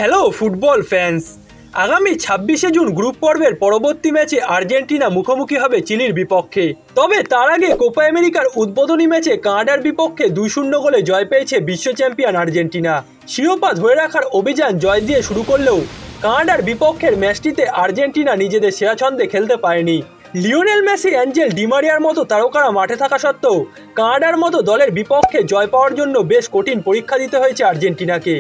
Hello football fans, আগামী 26শে June group পর্বের পরবর্তী ম্যাচে আর্জেন্টিনা মুখোমুখি হবে চিলির বিপক্ষে। তবে তার আগে কোপা আমেরিকার উদ্বোধনী ম্যাচে কানাডার বিপক্ষে 2-0 গোলে জয় পেয়েছে বিশ্ব চ্যাম্পিয়ন আর্জেন্টিনা। শিরোপা ধরে রাখার অভিযান জয় দিয়ে শুরু করলেও কানাডার বিপক্ষের ম্যাচটিতে আর্জেন্টিনা নিজেদের সেরা ছন্দে খেলতে পারেনি। লিওনেল মেসি, অ্যাঞ্জেল ডিমারিয়ার মতো তারকারা মাঠে থাকা সত্ত্বেও কানাডার মতো দলের বিপক্ষে জয় পাওয়ার জন্য বেশ কঠিন পরীক্ষা দিতে হয়েছে আর্জেন্টিনাকে,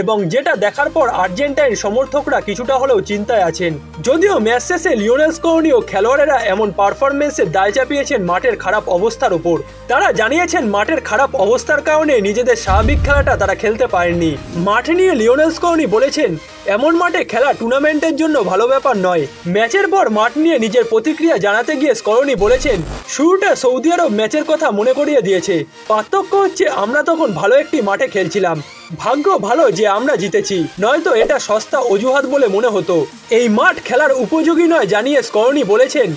এবং যেটা দেখার পর আর্জেন্টাইন সমর্থকরা কিছুটা হলেও চিন্তায় আছেন। যদিও ম্যাচ শেষে লিওনেল স্কলোনি ও খেলোয়াড়েরা এমন পারফরমেন্সের দায় চাপিয়েছেন মাঠের খারাপ অবস্থার উপর। তারা জানিয়েছেন মাঠের খারাপ অবস্থার কারণে নিজেদের স্বাভাবিক খেলাটা তারা খেলতে পারেননি। মাঠ নিয়ে লিওনেল স্কলোনি বলেছেন, এমন মাঠে খেলা টুর্নামেন্টের জন্য ভালো ব্যাপার নয়। ম্যাচের পর মাঠ নিয়ে নিজের প্রতিক্রিয়া জানাতে গিয়ে স্কলোনি বলেছেন, শুরুটা সৌদি আরব ম্যাচের কথা মনে করিয়ে দিয়েছে। পার্থক্য হচ্ছে আমরা তখন ভালো একটি মাঠে খেলছিলাম। ভাগ্য ভালো যে আমরা জিতেছি, নয়তো এটা সস্তা অজুহাত বলে মনে হতো। এই মাঠ খেলার উপযোগী নয় জানিয়ে স্কলোনি বলেছেন,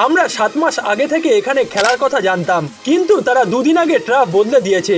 আমরা 7 মাস আগে থেকে এখানে খেলার কথা জানতাম, কিন্তু তারা 2 দিন আগে ট্রাফ বদলে দিয়েছে।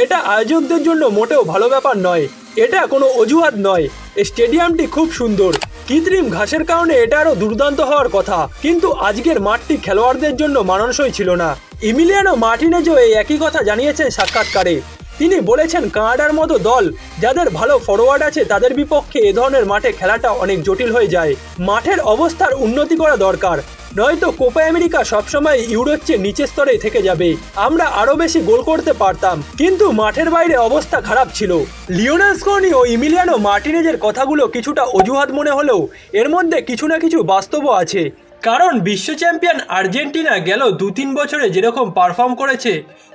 এটা আয়োজকদের জন্য মোটেও ভালো ব্যাপার নয়, এটা কোনো অজুহাত নয়। স্টেডিয়ামটি খুব সুন্দর, কৃত্রিম ঘাসের কারণে এটা আরও দুর্দান্ত হওয়ার কথা, কিন্তু আজকের মাঠটি খেলোয়াড়দের জন্য মানানসই ছিল না। ইমিলিয়ানো মার্টিনেজও এই একই কথা জানিয়েছেন সাক্ষাৎকারে। তিনি বলেছেন, কানাডার মতো দল যাদের ভালো ফরওয়ার্ড আছে তাদের বিপক্ষে এ ধরনের মাঠে খেলাটা অনেক জটিল হয়ে যায়। মাঠের অবস্থার উন্নতি করা দরকার, নয়তো কোপা আমেরিকা সবসময় ইউরোর চেয়ে নিচের স্তরেই থেকে যাবে। আমরা আরও বেশি গোল করতে পারতাম, কিন্তু মাঠের বাইরে অবস্থা খারাপ ছিল। লিওনেল স্কলোনি ও ইমিলিয়ানো মার্টিনেজের কথাগুলো কিছুটা অজুহাত মনে হলেও এর মধ্যে কিছু না কিছু বাস্তবও আছে। কারণ বিশ্ব চ্যাম্পিয়ন আর্জেন্টিনা গেল 2-3 বছরে যেরকম পারফর্ম করেছে,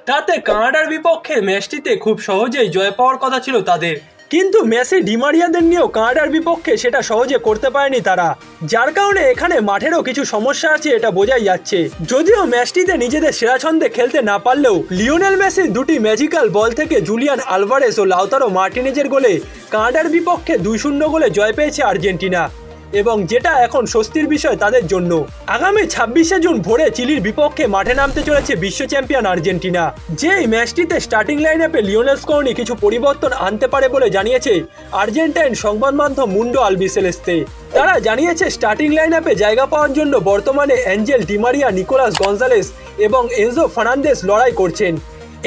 তাতে কানাডার বিপক্ষে ম্যাচটিতে খুব সহজেই জয় পাওয়ার কথা ছিল তাদের। কিন্তু মেসি, ডিমারিয়াদের নিয়েও কানাডার বিপক্ষে সেটা সহজে করতে পারেনি তারা, যার কারণে এখানে মাঠেরও কিছু সমস্যা আছে, এটা বোঝাই যাচ্ছে। যদিও ম্যাচটিতে নিজেদের সেরা ছন্দে খেলতে না পারলেও লিওনেল মেসির 2টি ম্যাজিক্যাল বল থেকে জুলিয়ান আলভারেস ও লাউতারো মার্টিনেজের গোলে কানাডার বিপক্ষে 2-0 গোলে জয় পেয়েছে আর্জেন্টিনা, এবং যেটা এখন স্বস্তির বিষয় তাদের জন্য। আগামী 26শে জুন ভোরে চিলির বিপক্ষে মাঠে নামতে চলেছে বিশ্ব চ্যাম্পিয়ন আর্জেন্টিনা। যেই ম্যাচটিতে স্টার্টিং লাইন আপে লিওনেল স্কলোনি কিছু পরিবর্তন আনতে পারে বলে জানিয়েছে আর্জেন্টাইন সংবাদ মাধ্যম মুন্ডো আলবিসেলেস্তে। তারা জানিয়েছে স্টার্টিং লাইন আপে জায়গা পাওয়ার জন্য বর্তমানে অ্যাঞ্জেল ডিমারিয়া, নিকোলাস গঞ্জালেস এবং এনজো ফার্নান্দেস লড়াই করছেন।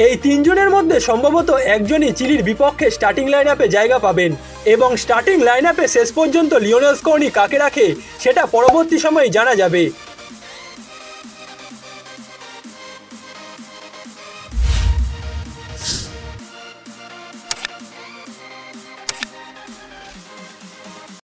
এই 3 জনের মধ্যে সম্ভবত একজনই চিলির বিপক্ষে স্টার্টিং লাইন আপে জায়গা পাবেন, এবং স্টার্টিং লাইন আপে শেষ পর্যন্ত লিওনেল স্কলোনি কাকে রাখে সেটা পরবর্তী সময়ে জানা যাবে।